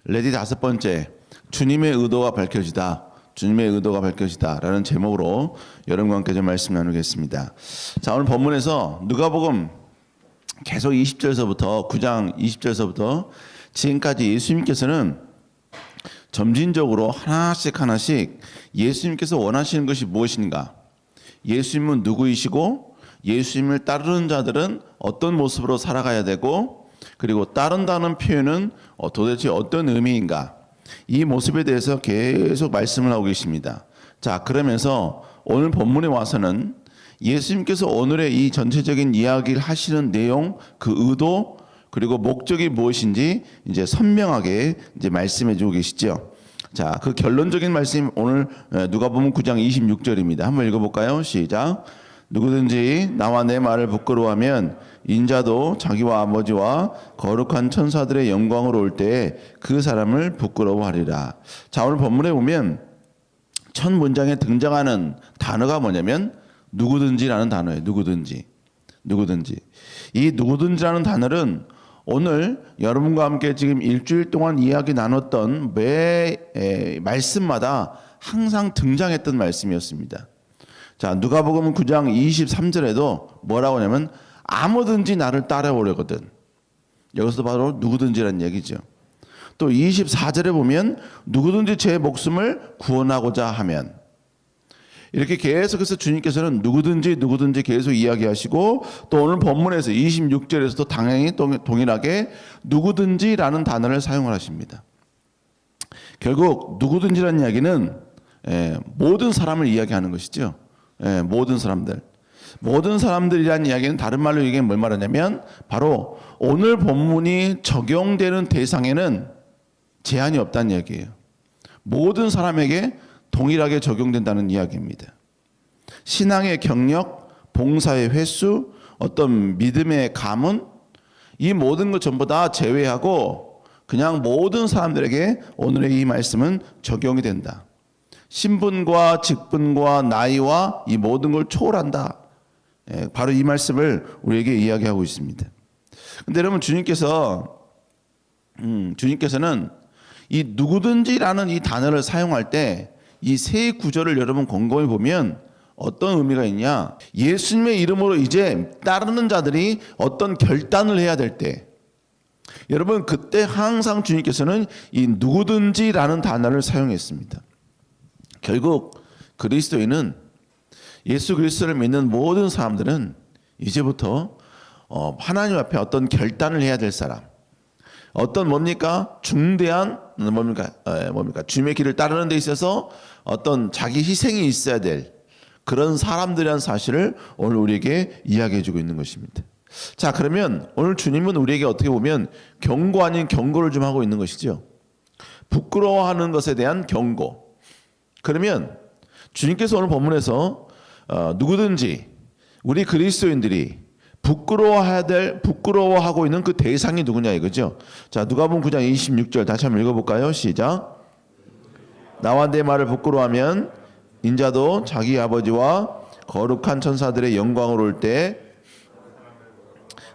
레디 다섯 번째, 주님의 의도가 밝혀지다. 주님의 의도가 밝혀지다라는 제목으로 여러분과 함께 좀 말씀 나누겠습니다. 자, 오늘 본문에서 누가복음 계속 20절서부터 9장 20절서부터 지금까지 예수님께서는 점진적으로 하나씩 예수님께서 원하시는 것이 무엇인가, 예수님은 누구이시고 예수님을 따르는 자들은 어떤 모습으로 살아가야 되고, 그리고 따른다는 표현은 도대체 어떤 의미인가, 이 모습에 대해서 계속 말씀을 하고 계십니다. 자, 그러면서 오늘 본문에 와서는 예수님께서 오늘의 이 전체적인 이야기를 하시는 내용, 그 의도, 그리고 목적이 무엇인지 이제 선명하게 이제 말씀해 주고 계시죠. 자, 그 결론적인 말씀 오늘 누가복음 9장 26절입니다. 한번 읽어볼까요? 시작. 누구든지 나와 내 말을 부끄러워하면 인자도 자기와 아버지와 거룩한 천사들의 영광으로 올 때에 그 사람을 부끄러워하리라. 자, 오늘 본문에 보면 첫 문장에 등장하는 단어가 뭐냐면 누구든지라는 단어예요. 누구든지. 이 누구든지라는 단어는 오늘 여러분과 함께 지금 일주일 동안 이야기 나눴던 매 말씀마다 항상 등장했던 말씀이었습니다. 자, 누가복음 9장 23절에도 뭐라고 하냐면 아무든지 나를 따라오려거든. 여기서 바로 누구든지라는 얘기죠. 또 24절에 보면 누구든지 제 목숨을 구원하고자 하면, 이렇게 계속해서 주님께서는 누구든지 계속 이야기하시고, 또 오늘 본문에서 26절에서도 당연히 동일하게 누구든지라는 단어를 사용을 하십니다. 결국 누구든지라는 이야기는 모든 사람을 이야기하는 것이죠. 모든 사람들이라는 이야기는 다른 말로 이게 뭘 말하냐면 바로 오늘 본문이 적용되는 대상에는 제한이 없다는 이야기예요. 모든 사람에게 동일하게 적용된다는 이야기입니다. 신앙의 경력, 봉사의 횟수, 어떤 믿음의 가문, 이 모든 것 전부 다 제외하고 그냥 모든 사람들에게 오늘의 이 말씀은 적용이 된다. 신분과 직분과 나이와 이 모든 걸 초월한다. 바로 이 말씀을 우리에게 이야기하고 있습니다. 근데 여러분, 주님께서는 이 누구든지라는 이 단어를 사용할 때 이 세 구절을 여러분 곰곰이 보면 어떤 의미가 있냐, 예수님의 이름으로 이제 따르는 자들이 어떤 결단을 해야 될 때, 여러분 그때 항상 주님께서는 이 누구든지라는 단어를 사용했습니다. 결국 그리스도인은, 예수 그리스도를 믿는 모든 사람들은 이제부터 하나님 앞에 어떤 결단을 해야 될 사람, 어떤 중대한 주님의 길을 따르는 데 있어서 어떤 자기 희생이 있어야 될 그런 사람들이라는 사실을 오늘 우리에게 이야기해 주고 있는 것입니다. 자, 그러면 오늘 주님은 우리에게 어떻게 보면 경고 아닌 경고를 좀 하고 있는 것이죠. 부끄러워하는 것에 대한 경고. 그러면 주님께서 오늘 본문에서 누구든지 우리 그리스도인들이 부끄러워하고 있는 그 대상이 누구냐 이거죠. 자, 누가복음 9장 26절 다시 한번 읽어볼까요? 시작. 나와 내 말을 부끄러워하면 인자도 자기 아버지와 거룩한 천사들의 영광으로 올 때.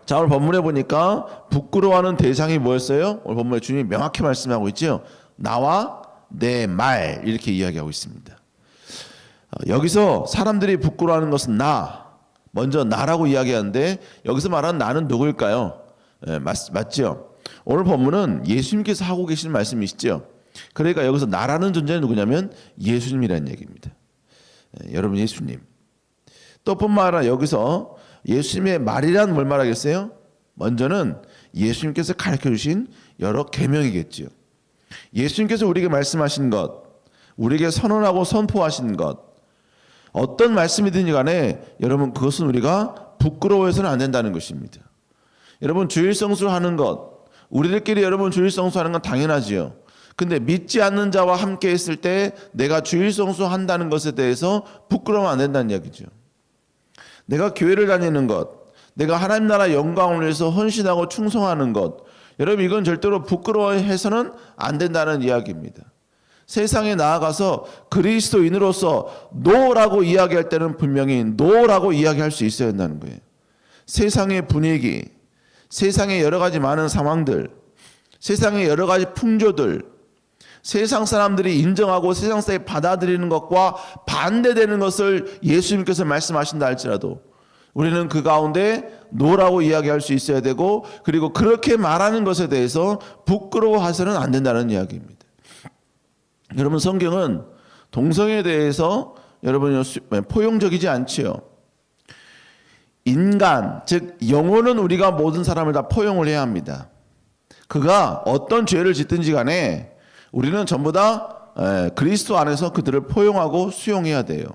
자, 오늘 본문에 보니까 부끄러워하는 대상이 뭐였어요? 오늘 본문에 주님이 명확히 말씀하고 있죠. 나와 내 말, 이렇게 이야기하고 있습니다. 여기서 사람들이 부끄러워하는 것은 먼저 나라고 이야기하는데, 여기서 말하는 나는 누구일까요? 맞죠? 오늘 본문은 예수님께서 하고 계신 말씀이시죠. 그러니까 여기서 나라는 존재는 누구냐면 예수님이라는 얘기입니다. 여러분, 예수님. 또 뿐만 아니라 여기서 예수님의 말이란 뭘 말하겠어요? 먼저는 예수님께서 가르쳐 주신 여러 계명이겠죠. 예수님께서 우리에게 말씀하신 것, 우리에게 선언하고 선포하신 것, 어떤 말씀이든지 간에 여러분 그것은 우리가 부끄러워해서는 안 된다는 것입니다. 여러분, 주일성수 하는 것, 우리들끼리 여러분 주일성수 하는 건 당연하지요. 근데 믿지 않는 자와 함께 있을 때 내가 주일성수 한다는 것에 대해서 부끄러우면 안 된다는 이야기죠. 내가 교회를 다니는 것, 내가 하나님 나라 영광을 위해서 헌신하고 충성하는 것, 여러분 이건 절대로 부끄러워해서는 안 된다는 이야기입니다. 세상에 나아가서 그리스도인으로서 노라고 이야기할 때는 분명히 노라고 이야기할 수 있어야 한다는 거예요. 세상의 분위기, 세상의 여러 가지 많은 상황들, 세상의 여러 가지 풍조들, 세상 사람들이 인정하고 세상 사람이 받아들이는 것과 반대되는 것을 예수님께서 말씀하신다 할지라도 우리는 그 가운데 노라고 이야기할 수 있어야 되고, 그리고 그렇게 말하는 것에 대해서 부끄러워해서는 안 된다는 이야기입니다. 여러분, 성경은 동성애에 대해서 여러분 포용적이지 않지요. 인간, 즉 영혼은 우리가 모든 사람을 다 포용을 해야 합니다. 그가 어떤 죄를 짓든지 간에 우리는 전부 다 그리스도 안에서 그들을 포용하고 수용해야 돼요.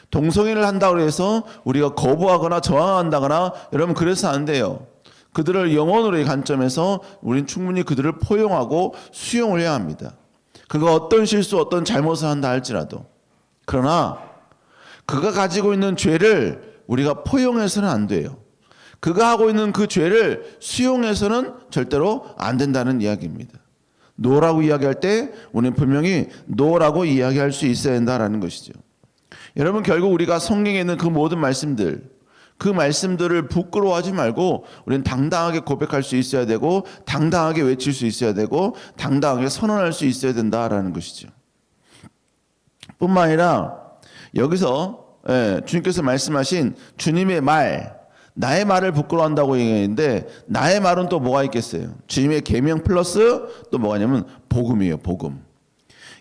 동성애를 한다고 해서 우리가 거부하거나 저항한다거나 여러분 그래서 안 돼요. 그들을 영혼으로의 관점에서 우리는 충분히 그들을 포용하고 수용을 해야 합니다. 그가 어떤 실수, 어떤 잘못을 한다 할지라도. 그러나 그가 가지고 있는 죄를 우리가 포용해서는 안 돼요. 그가 하고 있는 그 죄를 수용해서는 절대로 안 된다는 이야기입니다. 노라고 이야기할 때 우리는 분명히 노라고 이야기할 수 있어야 된다는 것이죠. 여러분, 결국 우리가 성경에 있는 그 모든 말씀들, 그 말씀들을 부끄러워하지 말고 우리는 당당하게 고백할 수 있어야 되고, 당당하게 외칠 수 있어야 되고, 당당하게 선언할 수 있어야 된다라는 것이죠. 뿐만 아니라 여기서 주님께서 말씀하신 주님의 말, 나의 말을 부끄러워한다고 얘기했는데 나의 말은 또 뭐가 있겠어요? 주님의 계명 플러스 또 뭐가 있냐면 복음이에요. 복음.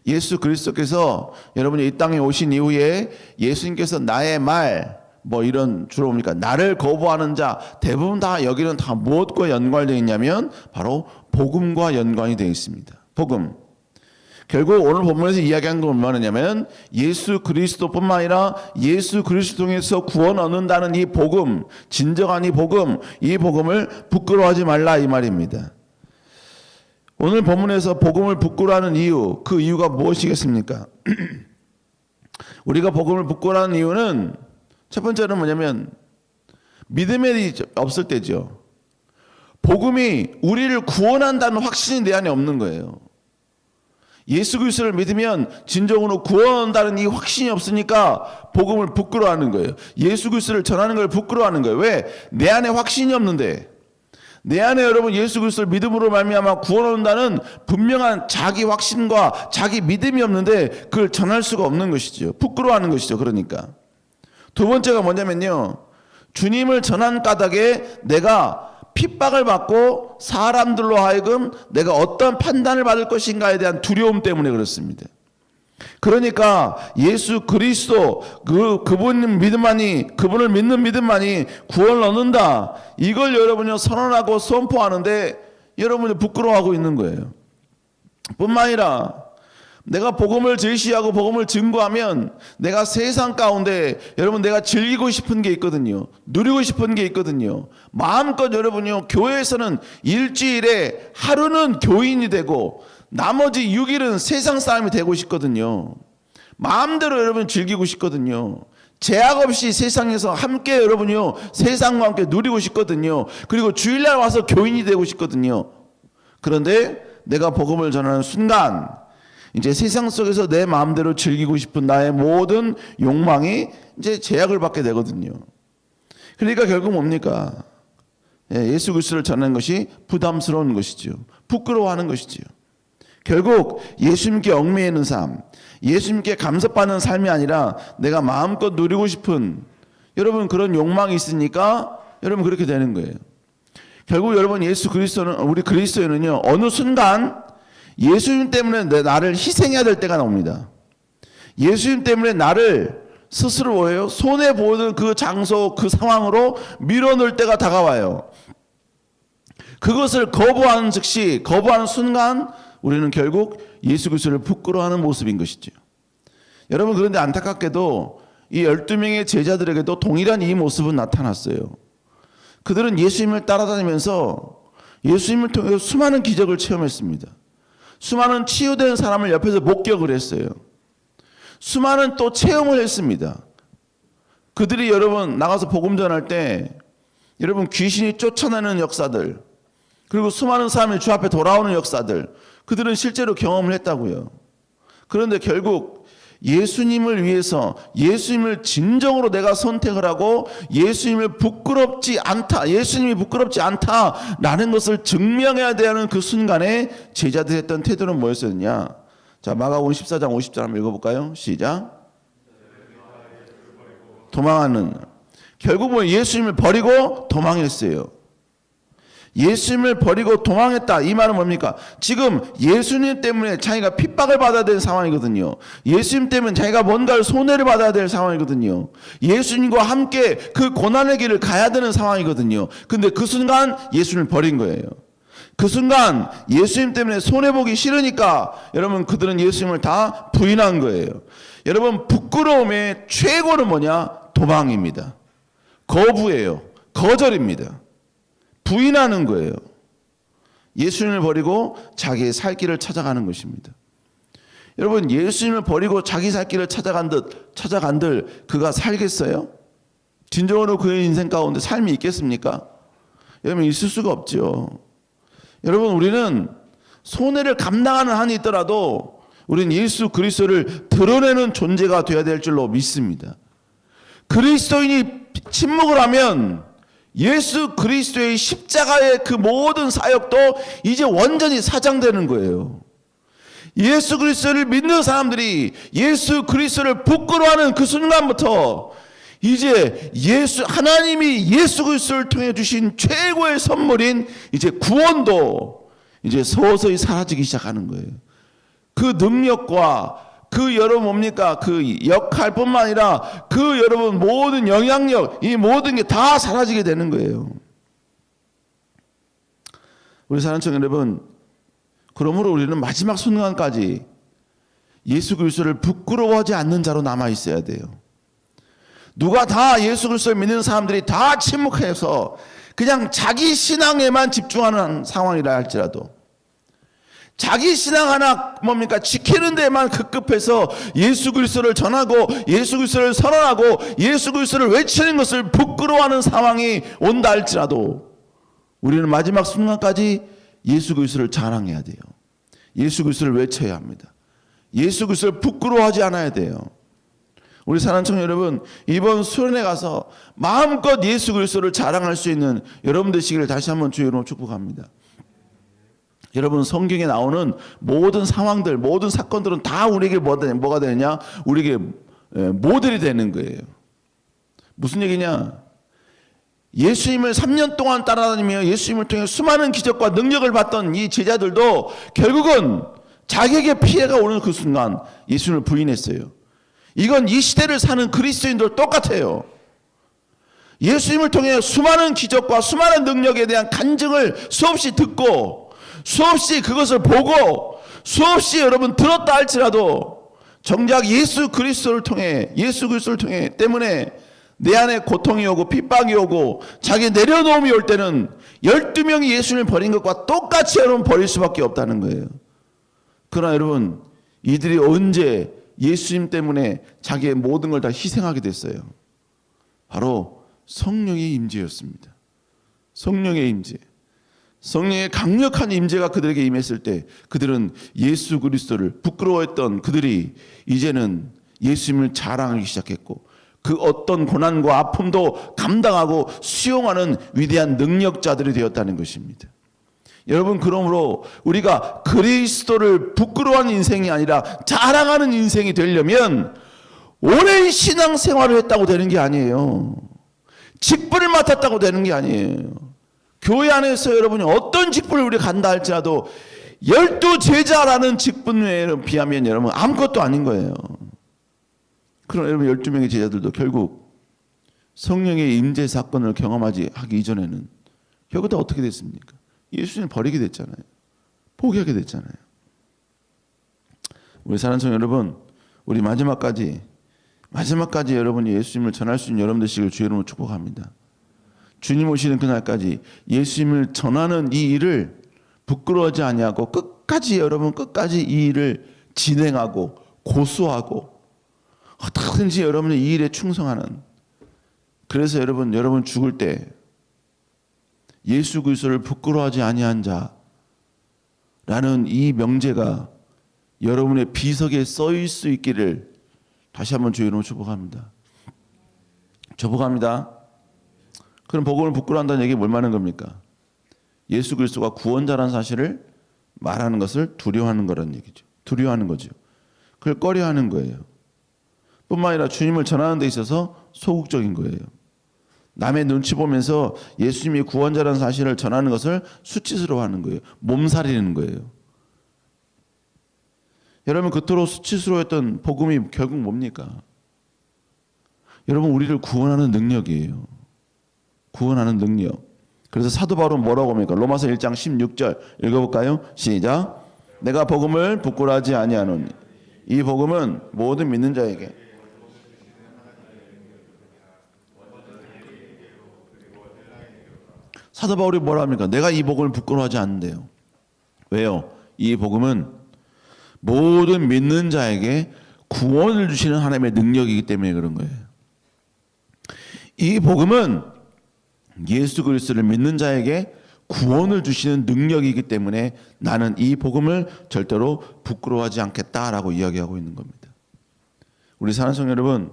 예수 그리스도께서 여러분이 이 땅에 오신 이후에 예수님께서 나의 말, 뭐 이런 주로 뭡니까? 나를 거부하는 자 대부분 다 여기는 다 무엇과 연관되어 있냐면 바로 복음과 연관이 되어 있습니다. 복음. 결국 오늘 본문에서 이야기한 건 뭐냐면 예수 그리스도뿐만 아니라 예수 그리스도 통해서 구원 얻는다는 이 복음, 진정한 이 복음을 부끄러워하지 말라 이 말입니다. 오늘 본문에서 복음을 부끄러워하는 이유, 그 이유가 무엇이겠습니까? 우리가 복음을 부끄러워하는 이유는 첫 번째는 뭐냐면 믿음이 없을 때죠. 복음이 우리를 구원한다는 확신이 내 안에 없는 거예요. 예수 그리스도를 믿으면 진정으로 구원한다는 이 확신이 없으니까 복음을 부끄러워하는 거예요. 예수 그리스도를 전하는 걸 부끄러워하는 거예요. 왜? 내 안에 확신이 없는데, 내 안에 여러분 예수 그리스도를 믿음으로 말미암아 구원 얻는다는 분명한 자기 확신과 자기 믿음이 없는데 그걸 전할 수가 없는 것이죠. 부끄러워하는 것이죠. 그러니까 두 번째가 뭐냐면요, 주님을 전한 까닭에 내가 핍박을 받고 사람들로 하여금 내가 어떤 판단을 받을 것인가에 대한 두려움 때문에 그렇습니다. 그러니까 예수 그리스도 그분을 믿는 믿음만이 구원을 얻는다, 이걸 여러분이 선언하고 선포하는데 여러분이 부끄러워하고 있는 거예요. 뿐만 아니라 내가 복음을 제시하고 복음을 증거하면 내가 세상 가운데 여러분 내가 즐기고 싶은 게 있거든요. 누리고 싶은 게 있거든요. 마음껏 여러분요, 교회에서는 일주일에 하루는 교인이 되고 나머지 6일은 세상 사람이 되고 싶거든요. 마음대로 여러분 즐기고 싶거든요. 제약 없이 세상에서 함께 여러분요 세상과 함께 누리고 싶거든요. 그리고 주일날 와서 교인이 되고 싶거든요. 그런데 내가 복음을 전하는 순간 이제 세상 속에서 내 마음대로 즐기고 싶은 나의 모든 욕망이 이제 제약을 받게 되거든요. 그러니까 결국 뭡니까? 예수 그리스도를 전하는 것이 부담스러운 것이죠. 부끄러워하는 것이죠. 결국 예수님께 얽매이는 삶, 예수님께 감사받는 삶이 아니라 내가 마음껏 누리고 싶은 여러분 그런 욕망이 있으니까 여러분 그렇게 되는 거예요. 결국 여러분 예수 그리스도는, 우리 그리스도인은요, 어느 순간 예수님 때문에 나를 희생해야 될 때가 나옵니다. 예수님 때문에 나를 스스로 뭐예요? 손해보는 그 장소, 그 상황으로 밀어넣을 때가 다가와요. 그것을 거부하는 즉시, 거부하는 순간 우리는 결국 예수 그리스도를 부끄러워하는 모습인 것이죠. 여러분, 그런데 안타깝게도 이 12명의 제자들에게도 동일한 이 모습은 나타났어요. 그들은 예수님을 따라다니면서 예수님을 통해서 수많은 기적을 체험했습니다. 수많은 치유된 사람을 옆에서 목격을 했어요. 수많은 또 체험을 했습니다. 그들이 여러분 나가서 복음 전할 때 여러분 귀신이 쫓아내는 역사들, 그리고 수많은 사람이 주 앞에 돌아오는 역사들, 그들은 실제로 경험을 했다고요. 그런데 결국 예수님을 위해서 예수님을 진정으로 내가 선택을 하고 예수님이 부끄럽지 않다라는 것을 증명해야 되는 그 순간에 제자들이 했던 태도는 뭐였었느냐? 자, 마가복음 14장 50절 한번 읽어볼까요? 시작. 도망하는, 결국은 예수님을 버리고 도망했어요. 예수님을 버리고 도망했다. 이 말은 뭡니까? 지금 예수님 때문에 자기가 핍박을 받아야 되는 상황이거든요. 예수님 때문에 자기가 뭔가를 손해를 받아야 될 상황이거든요. 예수님과 함께 그 고난의 길을 가야 되는 상황이거든요. 근데 그 순간 예수님을 버린 거예요. 그 순간 예수님 때문에 손해보기 싫으니까 여러분 그들은 예수님을 다 부인한 거예요. 여러분 부끄러움의 최고는 뭐냐? 도망입니다. 거부예요. 거절입니다. 부인하는 거예요. 예수님을 버리고 자기의 살 길을 찾아가는 것입니다. 여러분 예수님을 버리고 자기 살 길을 찾아간들 그가 살겠어요? 진정으로 그의 인생 가운데 삶이 있겠습니까? 여러분 있을 수가 없죠. 여러분 우리는 손해를 감당하는 한이 있더라도 우리는 예수 그리스도를 드러내는 존재가 되어야 될 줄로 믿습니다. 그리스도인이 침묵을 하면 예수 그리스도의 십자가의 그 모든 사역도 이제 완전히 사장되는 거예요. 예수 그리스도를 믿는 사람들이 예수 그리스도를 부끄러워하는 그 순간부터 이제 하나님이 예수 그리스도를 통해 주신 최고의 선물인 이제 구원도 이제 서서히 사라지기 시작하는 거예요. 그 능력과 그 여러분 뭡니까? 그 역할뿐만 아니라 그 여러분 모든 영향력, 이 모든 게 다 사라지게 되는 거예요. 우리 사랑하는 청년 여러분, 그러므로 우리는 마지막 순간까지 예수 그리스도를 부끄러워하지 않는 자로 남아 있어야 돼요. 누가 다 예수 그리스도를 믿는 사람들이 다 침묵해서 그냥 자기 신앙에만 집중하는 상황이라 할지라도 자기 신앙 하나 뭡니까? 지키는 데만 급급해서 예수 그리스도를 전하고 예수 그리스도를 선언하고 예수 그리스도를 외치는 것을 부끄러워하는 상황이 온다 할지라도 우리는 마지막 순간까지 예수 그리스도를 자랑해야 돼요. 예수 그리스도를 외쳐야 합니다. 예수 그리스도를 부끄러워하지 않아야 돼요. 우리 사랑하는 청년 여러분, 이번 수련회 가서 마음껏 예수 그리스도를 자랑할 수 있는 여러분 되시기를 다시 한번 주의 이름으로 축복합니다. 여러분 성경에 나오는 모든 상황들, 모든 사건들은 다 우리에게 뭐가 되느냐? 우리에게 모델이 되는 거예요. 무슨 얘기냐? 예수님을 3년 동안 따라다니며 예수님을 통해 수많은 기적과 능력을 봤던 이 제자들도 결국은 자기에게 피해가 오는 그 순간 예수님을 부인했어요. 이건 이 시대를 사는 그리스도인들 똑같아요. 예수님을 통해 수많은 기적과 수많은 능력에 대한 간증을 수없이 듣고 수없이 그것을 보고 수없이 여러분 들었다 할지라도 정작 예수 그리스도를 통해 때문에 내 안에 고통이 오고 핍박이 오고 자기 내려놓음이 올 때는 12명이 예수님을 버린 것과 똑같이 여러분 버릴 수밖에 없다는 거예요. 그러나 여러분 이들이 언제 예수님 때문에 자기의 모든 걸 다 희생하게 됐어요? 바로 성령의 임재였습니다. 성령의 임재. 성령의 강력한 임재가 그들에게 임했을 때 그들은 예수 그리스도를 부끄러워했던 그들이 이제는 예수님을 자랑하기 시작했고 그 어떤 고난과 아픔도 감당하고 수용하는 위대한 능력자들이 되었다는 것입니다. 여러분 그러므로 우리가 그리스도를 부끄러워하는 인생이 아니라 자랑하는 인생이 되려면 오랜 신앙생활을 했다고 되는 게 아니에요. 직분을 맡았다고 되는 게 아니에요. 교회 안에서 여러분이 어떤 직분을 우리가 간다 할지라도 12제자라는 직분에 비하면 여러분 아무것도 아닌 거예요. 그럼 여러분 12명의 제자들도 결국 성령의 임재 사건을 경험하기 이전에는 결국 다 어떻게 됐습니까? 예수님을 버리게 됐잖아요. 포기하게 됐잖아요. 우리 사랑하는 성도 여러분, 우리 마지막까지 여러분이 예수님을 전할 수 있는 여러분 되시길 주의 이름으로 축복합니다. 주님 오시는 그날까지 예수님을 전하는 이 일을 부끄러워하지 아니하고 끝까지 이 일을 진행하고 고수하고 어떻게든지 여러분의 이 일에 충성하는, 그래서 여러분 죽을 때 예수 그리스도를 부끄러워하지 아니한 자라는 이 명제가 여러분의 비석에 써일 수 있기를 다시 한번 주의 이름으로 축복합니다. 축복합니다. 그럼 복음을 부끄러워한다는 얘기 뭘 말하는 겁니까? 예수 그리스도가 구원자라는 사실을 말하는 것을 두려워하는 거라는 얘기죠. 두려워하는 거죠. 그걸 꺼려하는 거예요. 뿐만 아니라 주님을 전하는 데 있어서 소극적인 거예요. 남의 눈치 보면서 예수님이 구원자라는 사실을 전하는 것을 수치스러워하는 거예요. 몸살이는 거예요. 여러분, 그토록 수치스러워했던 복음이 결국 뭡니까? 여러분, 우리를 구원하는 능력이에요. 구원하는 능력. 그래서 사도 바울은 뭐라고 합니까? 로마서 1장 16절 읽어볼까요? 시작. 내가 복음을 부끄러워하지 아니하노니 이 복음은 모든 믿는 자에게 사도 바울이 뭐라 합니까? 내가 이 복음을 부끄러워하지 않는데요. 왜요? 이 복음은 모든 믿는 자에게 구원을 주시는 하나님의 능력이기 때문에 그런 거예요. 이 복음은 예수 그리스도를 믿는 자에게 구원을 주시는 능력이기 때문에 나는 이 복음을 절대로 부끄러워하지 않겠다라고 이야기하고 있는 겁니다. 우리 사랑하는 성도 여러분,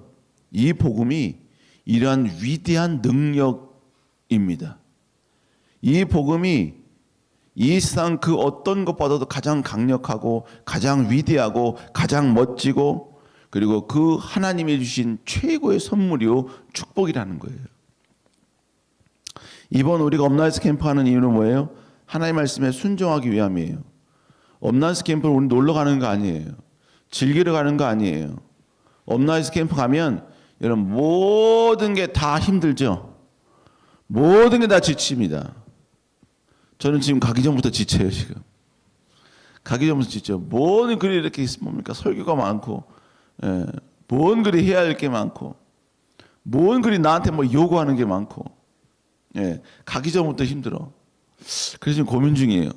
이 복음이 이러한 위대한 능력입니다. 이 복음이 이 세상 그 어떤 것보다도 가장 강력하고 가장 위대하고 가장 멋지고 그리고 그 하나님이 주신 최고의 선물이요 축복이라는 거예요. 이번 우리가 업나이스 캠프 하는 이유는 뭐예요? 하나님의 말씀에 순종하기 위함이에요. 업나이스 캠프는 우리 놀러 가는 거 아니에요. 즐기러 가는 거 아니에요. 업나이스 캠프 가면 여러분 모든 게 다 힘들죠. 모든 게 다 지칩니다. 저는 지금 가기 전부터 지쳐요. 지금 가기 전부터 지쳐. 뭔 글이 이렇게 뭡니까? 설교가 많고, 뭔 글이 해야 할 게 많고, 뭔 글이 나한테 뭐 요구하는 게 많고, 가기 전부터 힘들어. 그래서 지금 고민 중이에요.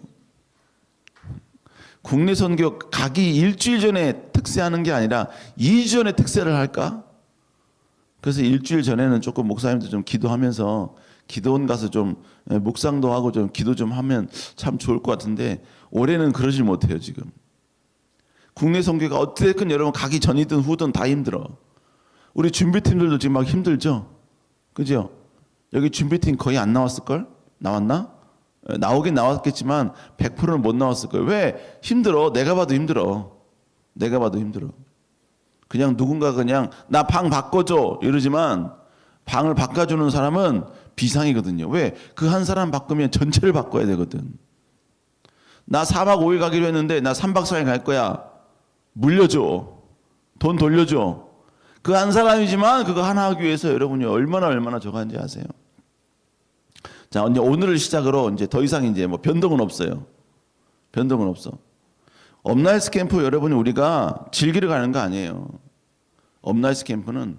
국내 선교 가기 일주일 전에 특세하는 게 아니라 2주 전에 특세를 할까? 그래서 일주일 전에는 조금 목사님들 좀 기도하면서 기도원 가서 좀 묵상도 하고 좀 기도 좀 하면 참 좋을 것 같은데 올해는 그러질 못해요. 지금 국내 선교가 어떻게든 여러분 가기 전이든 후든 다 힘들어. 우리 준비팀들도 지금 막 힘들죠. 그죠? 여기 준비팀 거의 안 나왔을걸? 나왔나? 나오긴 나왔겠지만 100%는 못 나왔을걸. 왜? 힘들어. 내가 봐도 힘들어. 내가 봐도 힘들어. 그냥 누군가 그냥 나 방 바꿔줘 이러지만 방을 바꿔주는 사람은 비상이거든요. 왜? 그 한 사람 바꾸면 전체를 바꿔야 되거든. 나 4박 5일 가기로 했는데 나 3박 4일 갈 거야. 물려줘. 돈 돌려줘. 그 한 사람이지만 그거 하나 하기 위해서 여러분이 얼마나 저거 하는지 아세요? 자, 이제 오늘을 시작으로 이제 더 이상 이제 뭐 변동은 없어요. 변동은 없어. 업나이스 캠프 여러분이 우리가 즐기러 가는 거 아니에요. 업나이스 캠프는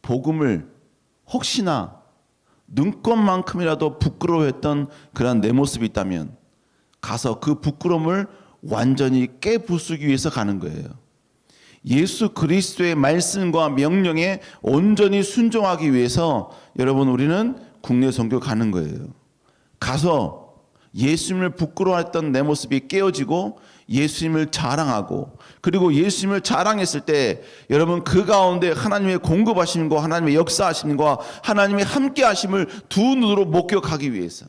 복음을 혹시나 눈꽃만큼이라도 부끄러워했던 그런 내 모습이 있다면 가서 그 부끄러움을 완전히 깨부수기 위해서 가는 거예요. 예수 그리스도의 말씀과 명령에 온전히 순종하기 위해서 여러분 우리는 국내 선교 가는 거예요. 가서 예수님을 부끄러워했던 내 모습이 깨어지고 예수님을 자랑하고 그리고 예수님을 자랑했을 때 여러분 그 가운데 하나님의 공급하심과 하나님의 역사하심과 하나님의 함께하심을 두 눈으로 목격하기 위해서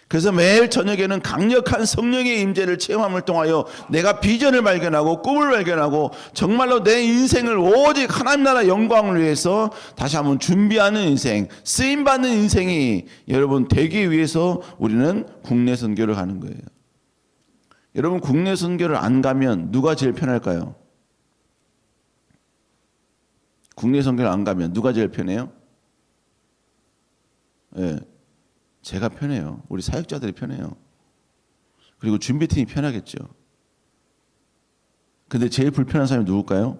그래서 매일 저녁에는 강력한 성령의 임재를 체험함을 통하여 내가 비전을 발견하고 꿈을 발견하고 정말로 내 인생을 오직 하나님 나라 영광을 위해서 다시 한번 준비하는 인생, 쓰임받는 인생이 여러분 되기 위해서 우리는 국내 선교를 가는 거예요. 여러분 국내 선교를 안 가면 누가 제일 편할까요? 국내 선교를 안 가면 누가 제일 편해요? 예. 제가 편해요. 우리 사역자들이 편해요. 그리고 준비팀이 편하겠죠. 근데 제일 불편한 사람이 누굴까요?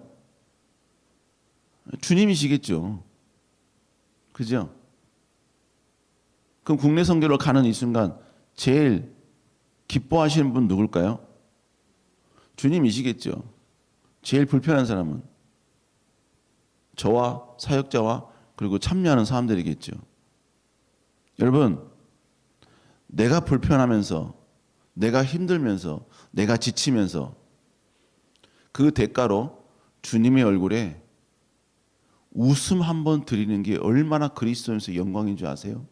주님이시겠죠. 그죠? 그럼 국내 선교로 가는 이 순간 제일 기뻐하시는 분 누굴까요? 주님이시겠죠. 제일 불편한 사람은 저와 사역자와 그리고 참여하는 사람들이겠죠. 여러분 내가 불편하면서 내가 힘들면서 내가 지치면서 그 대가로 주님의 얼굴에 웃음 한번 드리는 게 얼마나 그리스도인에서 영광인 줄 아세요?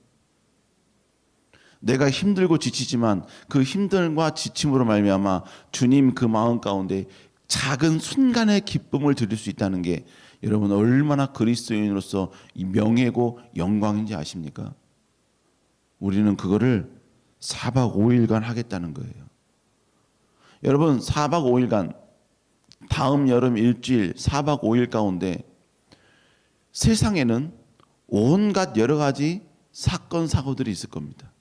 내가 힘들고 지치지만 그 힘듦과 지침으로 말미암아 주님 그 마음 가운데 작은 순간의 기쁨을 드릴 수 있다는 게 여러분 얼마나 그리스도인으로서 이 명예고 영광인지 아십니까? 우리는 그거를 4박 5일간 하겠다는 거예요. 여러분 4박 5일간 다음 여름 일주일 4박 5일 가운데 세상에는 온갖 여러 가지 사건 사고들이 있을 겁니다.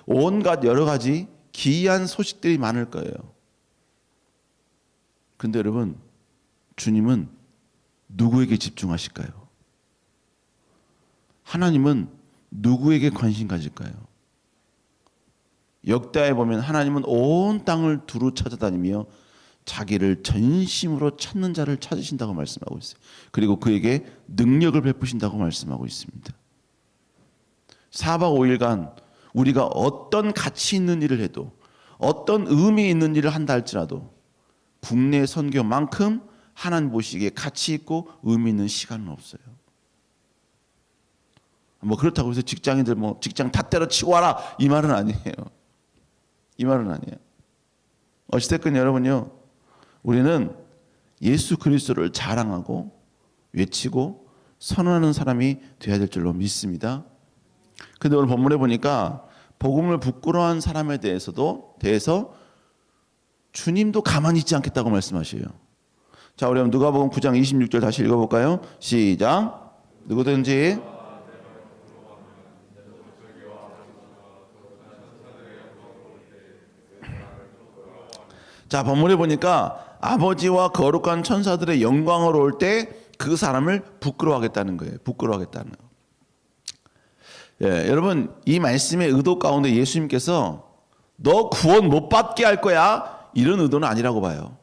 온갖 여러 가지 기이한 소식들이 많을 거예요. 근데 여러분 주님은 누구에게 집중하실까요? 하나님은 누구에게 관심 가질까요? 역대하에 보면 하나님은 온 땅을 두루 찾아다니며 자기를 전심으로 찾는 자를 찾으신다고 말씀하고 있어요. 그리고 그에게 능력을 베푸신다고 말씀하고 있습니다. 4박 5일간 우리가 어떤 가치 있는 일을 해도 어떤 의미 있는 일을 한다 할지라도 국내 선교만큼 하나님 보시기에 가치 있고 의미 있는 시간은 없어요. 뭐 그렇다고 해서 직장인들 뭐 직장 다 때려치고 와라 이 말은 아니에요. 이 말은 아니에요. 어찌됐건 여러분요, 우리는 예수 그리스도를 자랑하고 외치고 선언하는 사람이 되어야 될 줄로 믿습니다. 근데 오늘 본문에 보니까 복음을 부끄러워한 사람에 대해서 주님도 가만히 있지 않겠다고 말씀하셔요. 자, 우리 누가복음 9장 26절 다시 읽어볼까요? 시작. 누구든지 자, 본문에 보니까 아버지와 거룩한 천사들의 영광으로 올 때 그 사람을 부끄러워하겠다는 거예요. 부끄러워하겠다는 거. 예, 여러분 이 말씀의 의도 가운데 예수님께서 너 구원 못 받게 할 거야 이런 의도는 아니라고 봐요.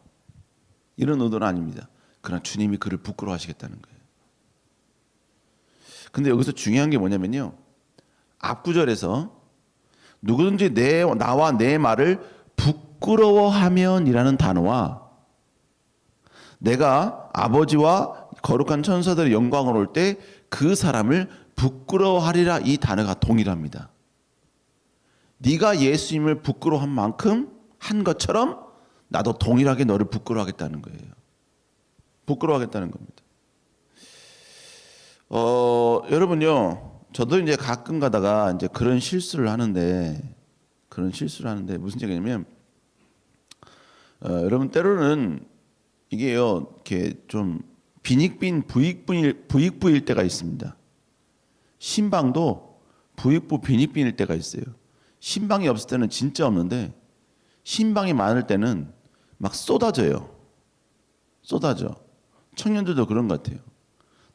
이런 의도는 아닙니다. 그러나 주님이 그를 부끄러워하시겠다는 거예요. 근데 여기서 중요한 게 뭐냐면요, 앞구절에서 누구든지 나와 내 말을 부끄러워하면이라는 단어와 내가 아버지와 거룩한 천사들의 영광으로 올 때 그 사람을 부끄러워하리라 이 단어가 동일합니다. 네가 예수님을 부끄러워한 만큼 한 것처럼 나도 동일하게 너를 부끄러워하겠다는 거예요. 부끄러워하겠다는 겁니다. 여러분요, 저도 이제 가끔 가다가 이제 그런 실수를 하는데 무슨 얘기냐면 여러분 때로는 이게요, 이렇게 좀 부익부일 때가 있습니다. 신방도 부익부 빈익빈일 때가 있어요. 신방이 없을 때는 진짜 없는데 신방이 많을 때는 막 쏟아져. 청년들도 그런 것 같아요.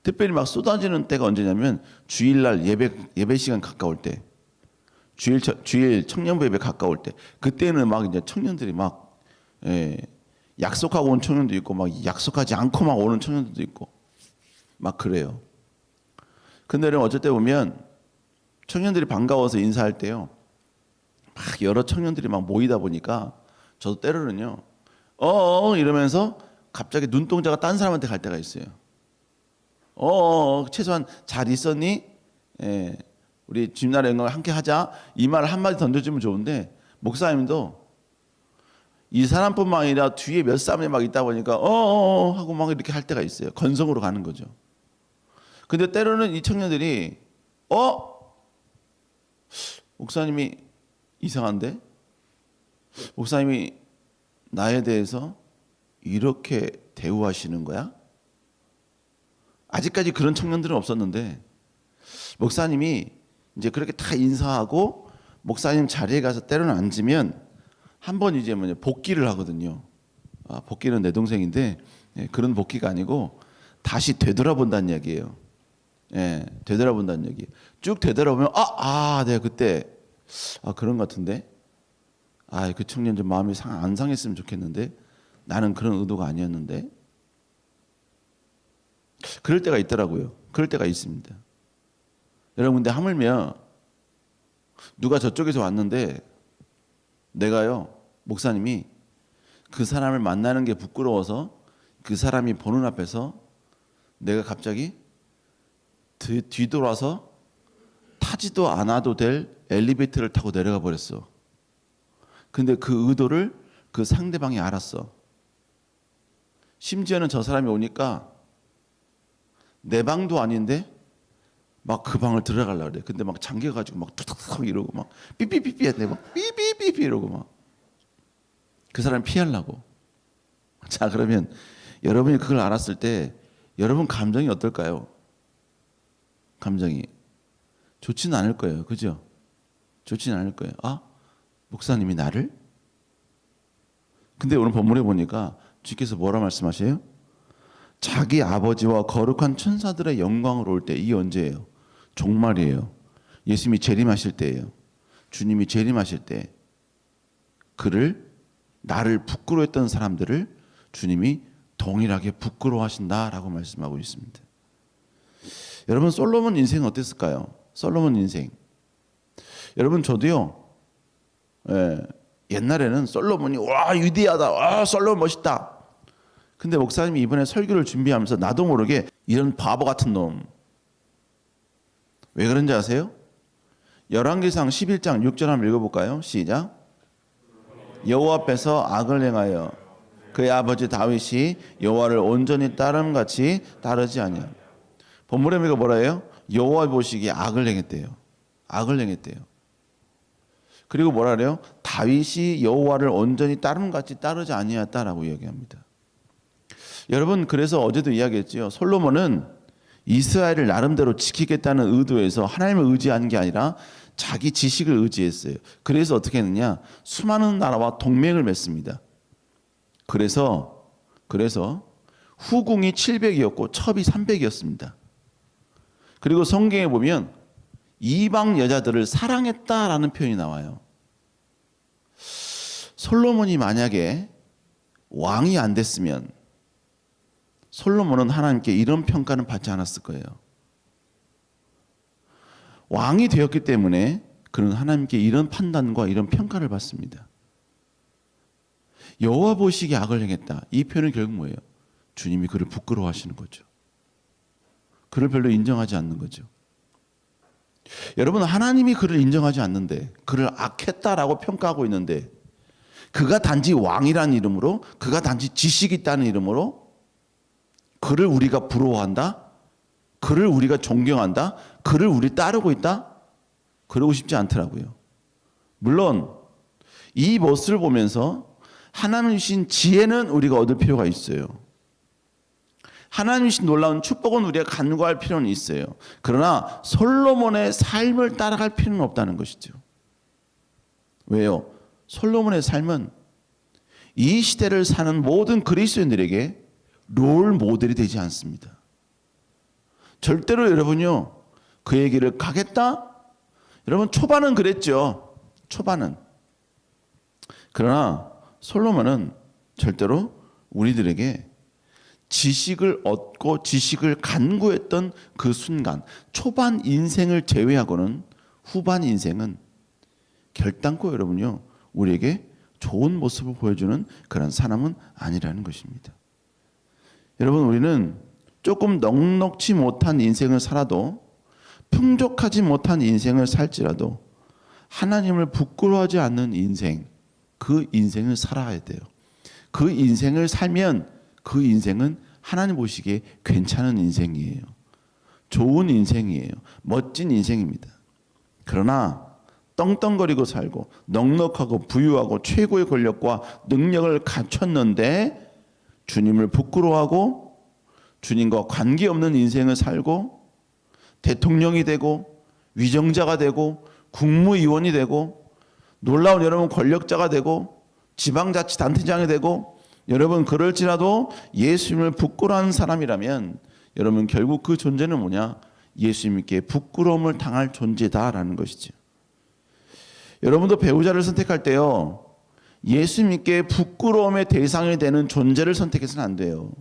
특별히 막 쏟아지는 때가 언제냐면 주일날 예배 시간 가까울 때, 주일 청년부 예배 가까울 때, 그때는 막 이제 청년들이 막 약속하고 온 청년도 있고 막 약속하지 않고 막 오는 청년들도 있고 막 그래요. 근데 어쩔 때 보면 청년들이 반가워서 인사할 때요, 막 여러 청년들이 막 모이다 보니까 저도 때로는요 이러면서 갑자기 눈동자가 딴 사람한테 갈 때가 있어요. 최소한 잘 있었니? 우리 주님나라 영광을 함께 하자 이 말을 한마디 던져주면 좋은데 목사님도 이 사람뿐만 아니라 뒤에 몇 사람이 막 있다 보니까 하고 막 이렇게 할 때가 있어요. 건성으로 가는 거죠. 근데 때로는 이 청년들이 목사님이 이상한데? 목사님이 나에 대해서 이렇게 대우하시는 거야? 아직까지 그런 청년들은 없었는데 목사님이 이제 그렇게 다 인사하고 목사님 자리에 가서 때로는 앉으면 한번 이제 복귀를 하거든요. 복귀는 내 동생인데 그런 복귀가 아니고 다시 되돌아본다는 얘기예요. 되돌아본다는 얘기. 쭉 되돌아보면 내가 그때 그런 것 같은데 그 청년 좀 마음이 안 상했으면 좋겠는데 나는 그런 의도가 아니었는데 그럴 때가 있더라고요. 그럴 때가 있습니다. 여러분 근데 하물며 누가 저쪽에서 왔는데 내가요 목사님이 그 사람을 만나는 게 부끄러워서 그 사람이 보는 앞에서 내가 갑자기 뒤돌아서 타지도 않아도 될 엘리베이터를 타고 내려가 버렸어. 근데 그 의도를 그 상대방이 알았어. 심지어는 저 사람이 오니까 내 방도 아닌데 막 그 방을 들어가려고 그래. 근데 막 잠겨가지고 막 툭툭툭 이러고 막 삐삐삐삐 했네. 막 삐삐삐삐 이러고 막 그 사람 피하려고. 자, 그러면 여러분이 그걸 알았을 때 여러분 감정이 어떨까요? 감정이 좋지는 않을 거예요. 그죠? 좋지는 않을 거예요. 아, 목사님이 나를? 근데 오늘 본문에 보니까 주께서 뭐라 말씀하세요? 자기 아버지와 거룩한 천사들의 영광으로 올 때, 이게 언제예요? 종말이에요. 예수님이 재림하실 때예요. 주님이 재림하실 때 나를 부끄러워했던 사람들을 주님이 동일하게 부끄러워하신다라고 말씀하고 있습니다. 여러분, 솔로몬 인생은 어땠을까요? 솔로몬 인생. 여러분, 저도요. 옛날에는 솔로몬이 와 위대하다, 와 솔로몬 멋있다. 근데 목사님이 이번에 설교를 준비하면서 나도 모르게 이런 바보 같은 놈. 왜 그런지 아세요? 열왕기상 11장 6절 한번 읽어볼까요? 시작. 여호와 앞에서 악을 행하여 그의 아버지 다윗이 여호와를 온전히 따름같이 따르지 아니하며. 본문에 우리가 뭐라 해요? 여호와 보시기에 악을 행했대요. 악을 행했대요. 그리고 뭐라 그래요? 다윗이 여호와를 온전히 따름같이 따르지 아니하였다라고 이야기합니다. 여러분, 그래서 어제도 이야기했지요. 솔로몬은 이스라엘을 나름대로 지키겠다는 의도에서 하나님을 의지한 게 아니라 자기 지식을 의지했어요. 그래서 어떻게 했느냐? 수많은 나라와 동맹을 맺습니다. 그래서 후궁이 700이었고 첩이 300이었습니다. 그리고 성경에 보면 이방 여자들을 사랑했다라는 표현이 나와요. 솔로몬이 만약에 왕이 안 됐으면 솔로몬은 하나님께 이런 평가는 받지 않았을 거예요. 왕이 되었기 때문에 그는 하나님께 이런 판단과 이런 평가를 받습니다. 여호와 보시기에 악을 행했다. 이 표현은 결국 뭐예요? 주님이 그를 부끄러워하시는 거죠. 그를 별로 인정하지 않는 거죠. 여러분, 하나님이 그를 인정하지 않는데, 그를 악했다라고 평가하고 있는데, 그가 단지 왕이라는 이름으로, 그가 단지 지식이 있다는 이름으로 그를 우리가 부러워한다? 그를 우리가 존경한다? 그를 우리 따르고 있다? 그러고 싶지 않더라고요. 물론 이 모습을 보면서 하나님 주신 지혜는 우리가 얻을 필요가 있어요. 하나님 주신 놀라운 축복은 우리가 간구할 필요는 있어요. 그러나 솔로몬의 삶을 따라갈 필요는 없다는 것이죠. 왜요? 솔로몬의 삶은 이 시대를 사는 모든 그리스도인들에게 롤 모델이 되지 않습니다. 절대로 여러분요, 그의 길을 가겠다? 여러분, 초반은 그랬죠. 초반은. 그러나 솔로몬은 절대로 우리들에게 지식을 얻고 지식을 간구했던 그 순간, 초반 인생을 제외하고는 후반 인생은 결단코 여러분요, 우리에게 좋은 모습을 보여주는 그런 사람은 아니라는 것입니다. 여러분, 우리는 조금 넉넉지 못한 인생을 살아도, 풍족하지 못한 인생을 살지라도 하나님을 부끄러워하지 않는 인생, 그 인생을 살아야 돼요. 그 인생을 살면 그 인생은 하나님 보시기에 괜찮은 인생이에요. 좋은 인생이에요. 멋진 인생입니다. 그러나 떵떵거리고 살고 넉넉하고 부유하고 최고의 권력과 능력을 갖췄는데 주님을 부끄러워하고 주님과 관계없는 인생을 살고 대통령이 되고 위정자가 되고 국무위원이 되고 놀라운 여러분 권력자가 되고 지방자치단체장이 되고 여러분 그럴지라도 예수님을 부끄러워하는 사람이라면 여러분 결국 그 존재는 뭐냐? 예수님께 부끄러움을 당할 존재다라는 것이죠. 여러분도 배우자를 선택할 때요, 예수님께 부끄러움의 대상이 되는 존재를 선택해서는 안 돼요.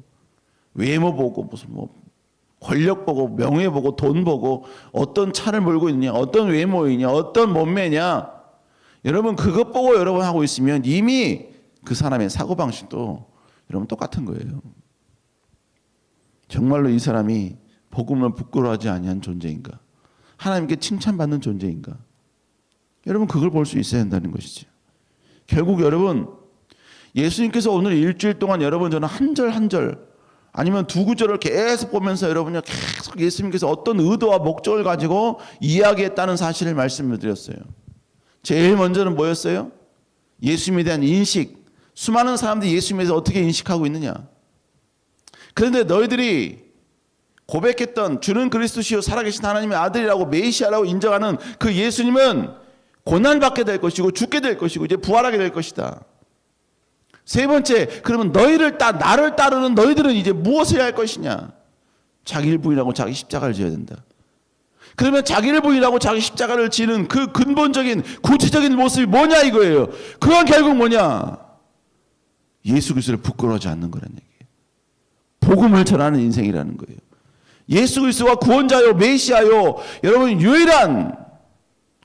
외모 보고 무슨 권력 보고 명예 보고 돈 보고 어떤 차를 몰고 있느냐, 어떤 외모이냐, 어떤 몸매냐, 여러분 그것 보고 여러분 하고 있으면 이미 그 사람의 사고방식도 여러분 똑같은 거예요. 정말로 이 사람이 복음을 부끄러워하지 아니한 존재인가? 하나님께 칭찬받는 존재인가? 여러분 그걸 볼 수 있어야 한다는 것이죠. 결국 여러분 예수님께서 오늘 일주일 동안 여러분 저는 한 절 한 절 아니면 두 구절을 계속 보면서 여러분이 계속 예수님께서 어떤 의도와 목적을 가지고 이야기했다는 사실을 말씀을 드렸어요. 제일 먼저는 뭐였어요? 예수님에 대한 인식. 수많은 사람들이 예수님에 대해서 어떻게 인식하고 있느냐. 그런데 너희들이 고백했던 주는 그리스도시요 살아계신 하나님의 아들이라고 메시아라고 인정하는 그 예수님은 고난받게 될 것이고 죽게 될 것이고 이제 부활하게 될 것이다. 세 번째, 그러면 나를 따르는 너희들은 이제 무엇을 해야 할 것이냐? 자기를 부인하고 자기 십자가를 져야 된다. 그러면 자기를 부인하고 자기 십자가를 지는 그 근본적인 구체적인 모습이 뭐냐 이거예요. 그건 결국 뭐냐? 예수 그리스도를 부끄러워하지 않는 거라는 얘기예요. 복음을 전하는 인생이라는 거예요. 예수 그리스도가 구원자요 메시아요 여러분 유일한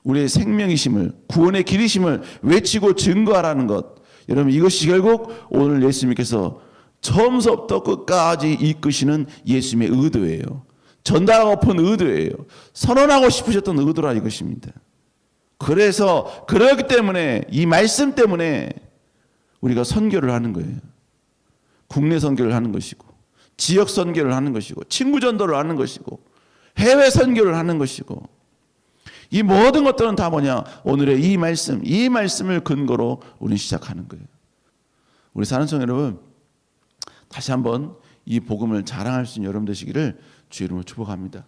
우리의 생명이심을 구원의 길이심을 외치고 증거하라는 것. 여러분 이것이 결국 오늘 예수님께서 처음부터 끝까지 이끄시는 예수님의 의도예요. 전달하고픈 의도예요. 선언하고 싶으셨던 의도라 이것입니다. 그래서 그렇기 때문에 이 말씀 때문에 우리가 선교를 하는 거예요. 국내 선교를 하는 것이고 지역 선교를 하는 것이고 친구 전도를 하는 것이고 해외 선교를 하는 것이고 이 모든 것들은 다 뭐냐? 오늘의 이 말씀을 근거로 우리는 시작하는 거예요. 우리 사랑하는 여러분, 다시 한번 이 복음을 자랑할 수 있는 여러분 되시기를 주의 이름으로 축복합니다.